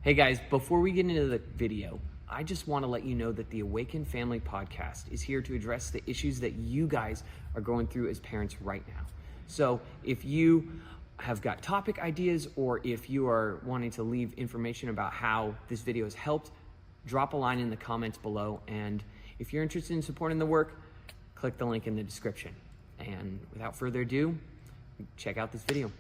Hey guys, before we get into the video, I just want to let you know that the Awaken Family Podcast is here to address the issues that you guys are going through as parents right now. So if you have got topic ideas or if you are wanting to leave information about how this video has helped, drop a line in the comments below. And if you're interested in supporting the work, click the link in the description. And without further ado, check out this video.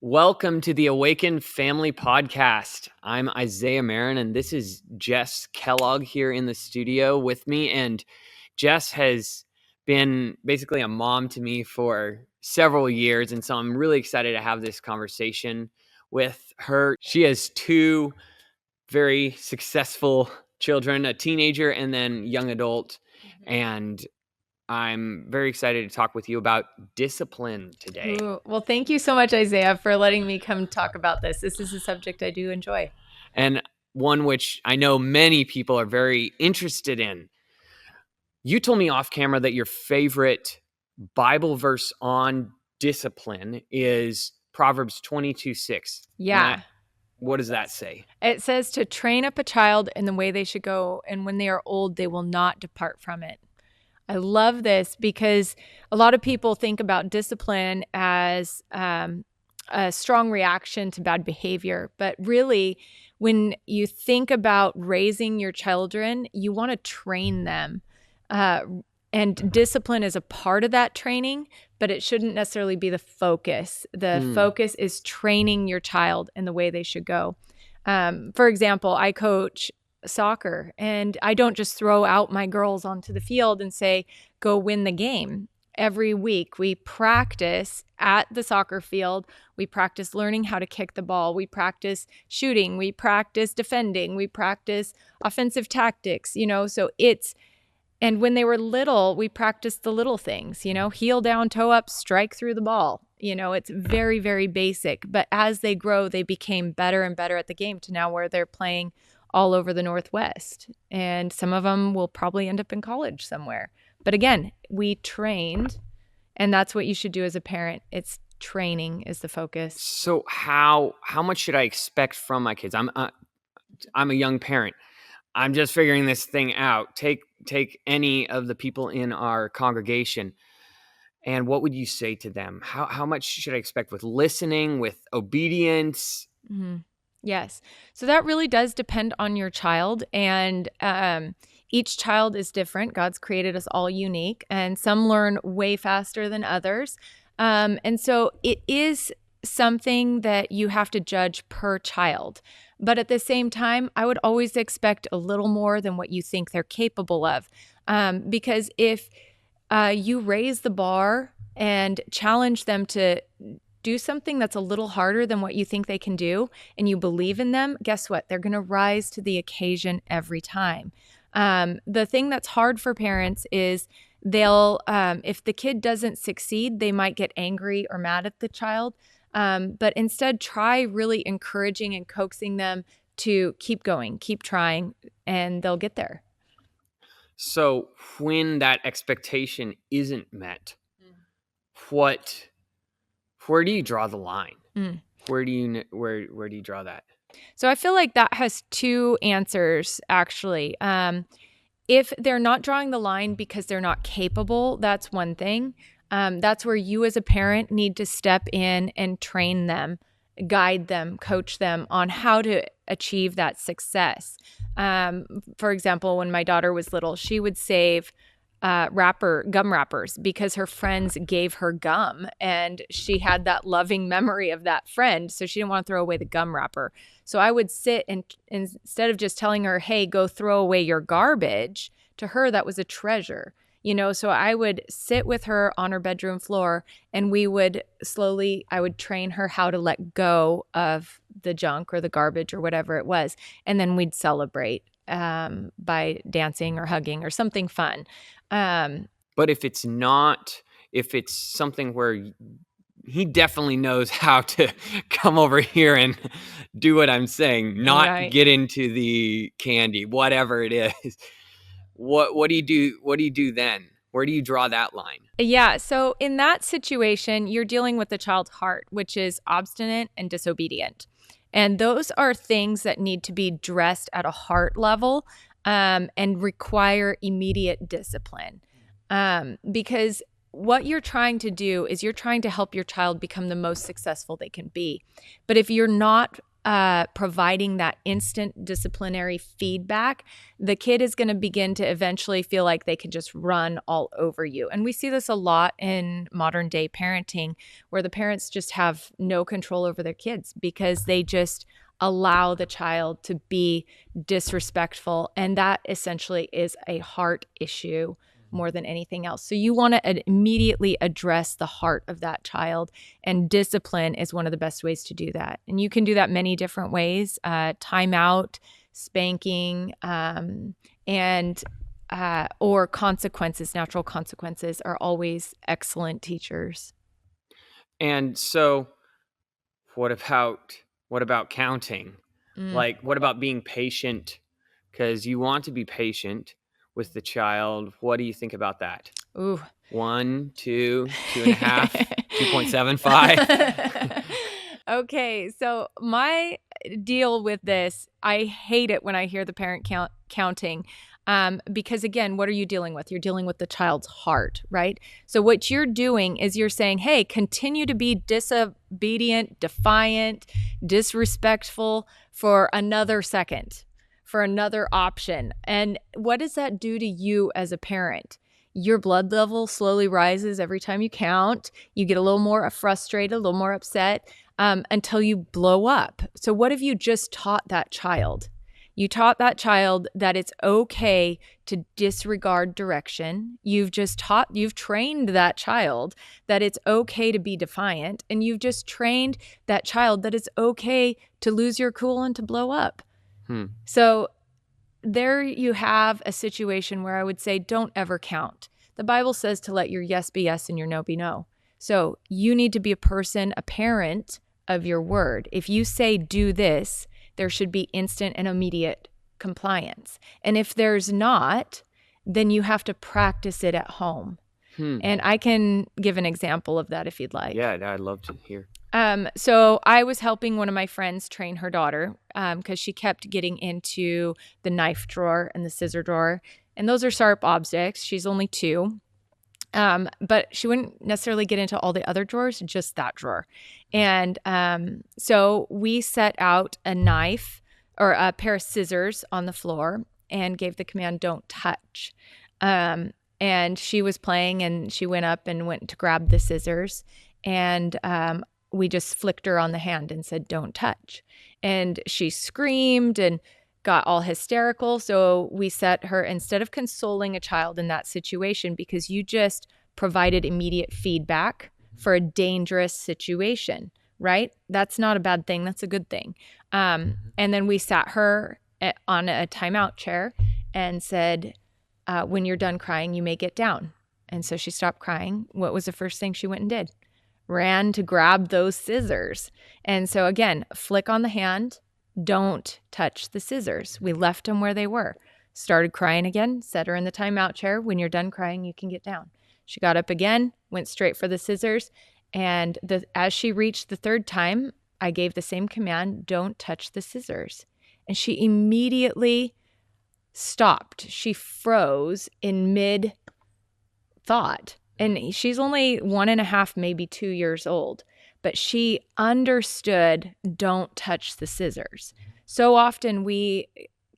Welcome to the Awaken Family Podcast. I'm Isaiah Marin, and this is Jess Kellogg here in the studio with me. And Jess has been basically a mom to me for several years, and so I'm really excited to have this conversation with her. She has two very successful children, a teenager and then young adult, and I'm very excited to talk with you about discipline today. Ooh, well, thank you so much, Isaiah, for letting me come talk about this. This is a subject I do enjoy. And one which I know many people are very interested in. You told me off camera that your favorite Bible verse on discipline is Proverbs 22:6. Yeah. What does that say? It says to train up a child in the way they should go, and when they are old, they will not depart from it. I love this because a lot of people think about discipline as a strong reaction to bad behavior. But really, when you think about raising your children, you want to train them. And discipline is a part of that training, but it shouldn't necessarily be the focus. The focus is training your child in the way they should go. For example, I coach soccer, and I don't just throw out my girls onto the field and say, go win the game. Every week we practice at the soccer field. We practice learning how to kick the ball. We practice shooting. We practice defending. We practice offensive tactics, and when they were little, we practiced the little things, heel down, toe up, strike through the ball. It's very, very basic. But as they grow, they became better and better at the game to now where they're playing all over the Northwest. And some of them will probably end up in college somewhere. But again, we trained, and that's what you should do as a parent. It's training is the focus. So how much should I expect from my kids? I'm a young parent. I'm just figuring this thing out. Take any of the people in our congregation, and what would you say to them? How much should I expect with listening, with obedience? Mm-hmm. Yes. So that really does depend on your child, and each child is different. God's created us all unique, and some learn way faster than others. And so it is something that you have to judge per child. But at the same time, I would always expect a little more than what you think they're capable of. Because if you raise the bar and challenge them to do something that's a little harder than what you think they can do, and you believe in them, guess what? They're going to rise to the occasion every time. The thing that's hard for parents is they'll, if the kid doesn't succeed, they might get angry or mad at the child. But instead, try really encouraging and coaxing them to keep going, keep trying, and they'll get there. So when that expectation isn't met, where do you draw the line? Where do you draw that? So I feel like that has two answers, actually. If they're not drawing the line because they're not capable, that's one thing. That's where you as a parent need to step in and train them, guide them, coach them on how to achieve that success. For example, when my daughter was little, she would save gum wrappers because her friends gave her gum, and she had that loving memory of that friend, so she didn't want to throw away the gum wrapper. So I would sit and instead of just telling her, hey, go throw away your garbage, to her that was a treasure. So I would sit with her on her bedroom floor, and I would train her how to let go of the junk or the garbage or whatever it was. And then we'd celebrate by dancing or hugging or something fun. But if it's something where he definitely knows how to come over here and do what I'm saying, not get into the candy, whatever it is. What do you do? What do you do then? Where do you draw that line? Yeah. So in that situation, you're dealing with the child's heart, which is obstinate and disobedient. And those are things that need to be addressed at a heart level, and require immediate discipline. Because what you're trying to do is you're trying to help your child become the most successful they can be. But if you're not providing that instant disciplinary feedback, the kid is going to begin to eventually feel like they can just run all over you. And we see this a lot in modern day parenting, where the parents just have no control over their kids because they just allow the child to be disrespectful. And that essentially is a heart issue more than anything else. So you want to immediately address the heart of that child, and discipline is one of the best ways to do that. And you can do that many different ways: timeout, spanking, and or consequences. Natural consequences are always excellent teachers. And so, what about counting? Like, what about being patient? Because you want to be patient with the child. What do you think about that? Ooh. 1, 2, 2.5, 2.75. Okay, so my deal with this, I hate it when I hear the parent counting. Because again, what are you dealing with? You're dealing with the child's heart, right? So what you're doing is you're saying, hey, continue to be disobedient, defiant, disrespectful for another second, for another option. And what does that do to you as a parent? Your blood level slowly rises every time you count. You get a little more frustrated, a little more upset, until you blow up. So what have you just taught that child? You taught that child that it's okay to disregard direction. You've trained that child that it's okay to be defiant. And you've just trained that child that it's okay to lose your cool and to blow up. So there you have a situation where I would say, don't ever count. The Bible says to let your yes be yes and your no be no. So you need to be a parent of your word. If you say do this, there should be instant and immediate compliance. And if there's not, then you have to practice it at home. And I can give an example of that if you'd like. Yeah, I'd love to hear. So I was helping one of my friends train her daughter, because she kept getting into the knife drawer and the scissor drawer. And those are sharp objects. She's only 2. But she wouldn't necessarily get into all the other drawers, just that drawer. And so we set out a knife or a pair of scissors on the floor and gave the command, don't touch. And she was playing, and she went up and went to grab the scissors. And we just flicked her on the hand and said, don't touch. And she screamed and got all hysterical. So we set her, instead of consoling a child in that situation, because you just provided immediate feedback for a dangerous situation, right? That's not a bad thing. That's a good thing. And then we sat her on a timeout chair and said, when you're done crying, you may get down. And so she stopped crying. What was the first thing she went and did? Ran to grab those scissors. And so again, flick on the hand, don't touch the scissors. We left them where they were. Started crying again, set her in the timeout chair. When you're done crying, you can get down. She got up again, went straight for the scissors. And as she reached the 3rd time, I gave the same command, don't touch the scissors. And she immediately stopped. She froze in mid thought. And she's only 1.5, maybe 2 years old, but she understood, don't touch the scissors. So often we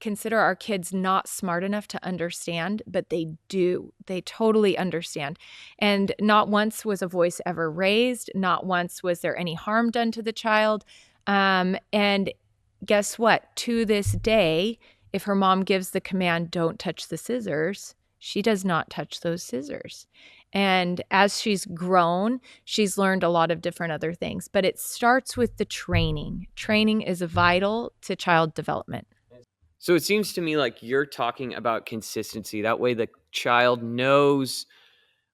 consider our kids not smart enough to understand, but they do. They totally understand. And not once was a voice ever raised. Not once was there any harm done to the child. And guess what? To this day, if her mom gives the command, don't touch the scissors, she does not touch those scissors. And as she's grown, she's learned a lot of different other things. But it starts with the training. Training is vital to child development. So it seems to me like you're talking about consistency. That way the child knows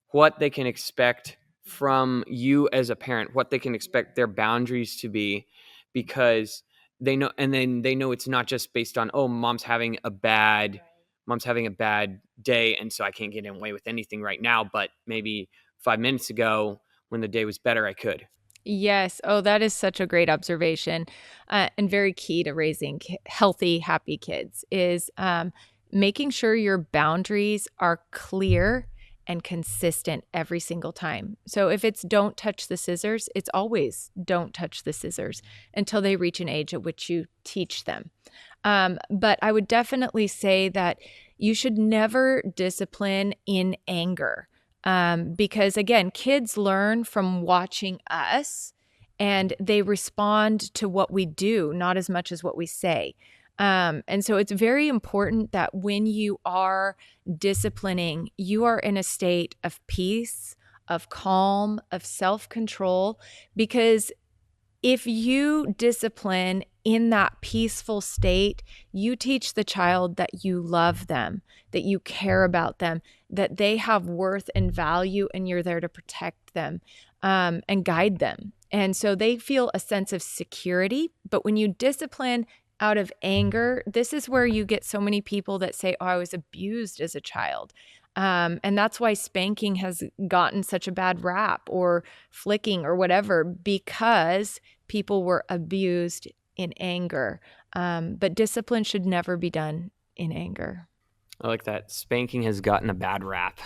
what they can expect from you as a parent, what they can expect their boundaries to be, because they know, and then they know it's not just based on, oh, mom's having a bad day, and so I can't get away with anything right now, but maybe 5 minutes ago when the day was better, I could. Yes. Oh, that is such a great observation, and very key to raising healthy, happy kids is making sure your boundaries are clear and consistent every single time. So if it's don't touch the scissors, it's always don't touch the scissors until they reach an age at which you teach them. But I would definitely say that you should never discipline in anger. Because again, kids learn from watching us and they respond to what we do, not as much as what we say. And so it's very important that when you are disciplining, you are in a state of peace, of calm, of self control, because if you discipline in that peaceful state, you teach the child that you love them, that you care about them, that they have worth and value, and you're there to protect them and guide them. And so they feel a sense of security. But when you discipline out of anger, this is where you get so many people that say, oh, I was abused as a child. And that's why spanking has gotten such a bad rap, or flicking or whatever, because people were abused in anger. But discipline should never be done in anger. I like that. Spanking has gotten a bad rap.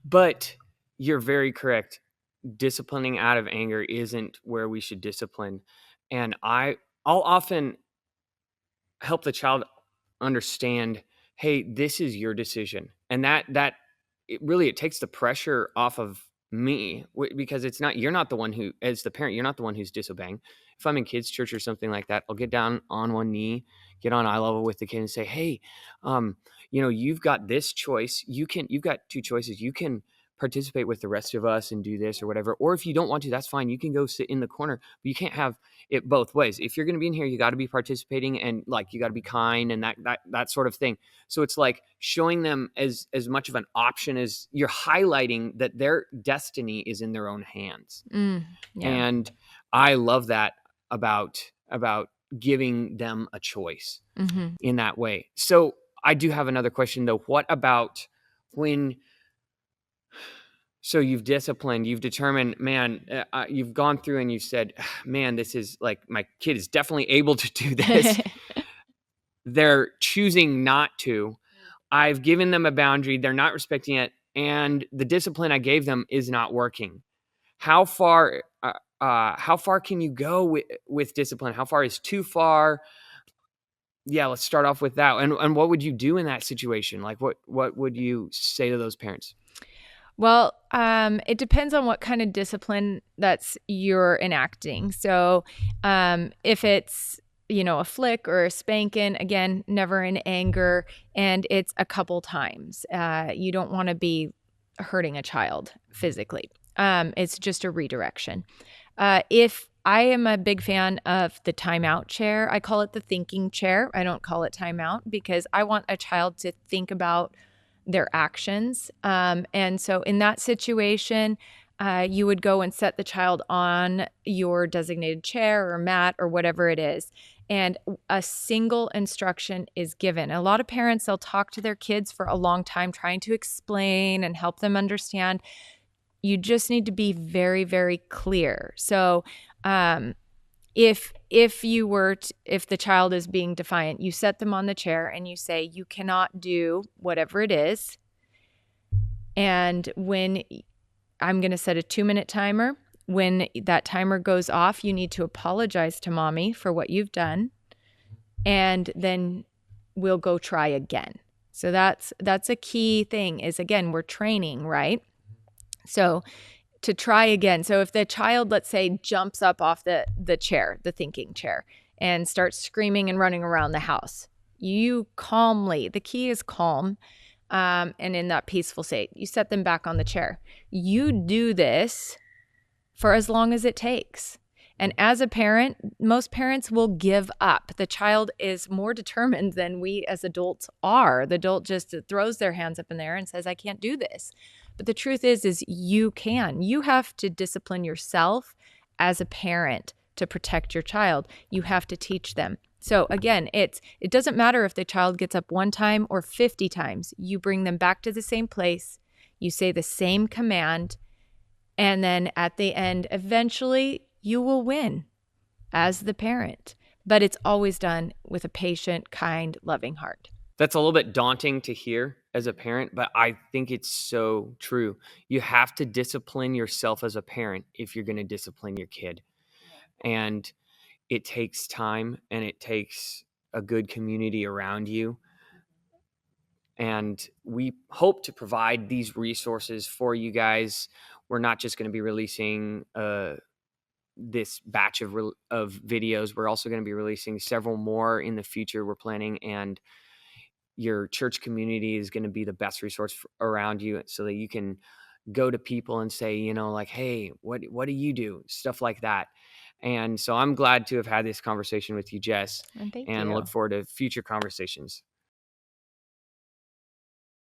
But you're very correct. Disciplining out of anger isn't where we should discipline. And I'll often help the child understand, hey, this is your decision. And that it takes the pressure off of me, because you're not the one who, as the parent, you're not the one who's disobeying. If I'm in kids' church or something like that, I'll get down on one knee, get on eye level with the kid and say, hey, you've got this choice. You've got two choices. You can participate with the rest of us and do this or whatever. Or if you don't want to, that's fine. You can go sit in the corner, but you can't have it both ways. If you're going to be in here, you got to be participating, and like, you got to be kind and that sort of thing. So it's like showing them as much of an option as you're highlighting that their destiny is in their own hands. Yeah. And I love that about giving them a choice in that way. So I do have another question though. What about so you've disciplined, you've determined, man, you've gone through and you've said, man, this is like, my kid is definitely able to do this. They're choosing not to. I've given them a boundary. They're not respecting it. And the discipline I gave them is not working. How far can you go with discipline? How far is too far? Yeah, let's start off with that. And what would you do in that situation? Like, what would you say to those parents? Well, it depends on what kind of discipline you're enacting. So if it's, a flick or a spanking, again, never in anger, and it's a couple times. You don't want to be hurting a child physically. It's just a redirection. If I am a big fan of the timeout chair, I call it the thinking chair. I don't call it timeout, because I want a child to think about their actions. And so in that situation, you would go and set the child on your designated chair or mat or whatever it is. And a single instruction is given. A lot of parents, they'll talk to their kids for a long time trying to explain and help them understand. You just need to be very, very clear. So if the child is being defiant, you set them on the chair and you say, you cannot do whatever it is. And when I'm going to set a 2-minute timer, when that timer goes off, you need to apologize to mommy for what you've done. And then we'll go try again. So that's a key thing is, again, we're training, right? So to try again. So if the child, let's say, jumps up off the chair, the thinking chair, and starts screaming and running around the house, you calmly, the key is calm, and in that peaceful state, you set them back on the chair. You do this for as long as it takes. And as a parent, most parents will give up. The child is more determined than we as adults are. The adult just throws their hands up in the air and says, I can't do this. But the truth is you can. You have to discipline yourself as a parent to protect your child. You have to teach them. So again, it doesn't matter if the child gets up 1 time or 50 times. You bring them back to the same place. You say the same command, And then at the end, eventually you will win as the parent. But it's always done with a patient, kind, loving heart. That's a little bit daunting to hear as a parent, but I think it's so true. You have to discipline yourself as a parent if you're going to discipline your kid. And it takes time and it takes a good community around you. And we hope to provide these resources for you guys. We're not just going to be releasing this batch of videos. We're also going to be releasing several more in the future. We're planning, and your church community is going to be the best resource around you, so that you can go to people and say, like, hey, what do you do? Stuff like that. And so I'm glad to have had this conversation with you, Jess, And thank and you. look forward to future conversations.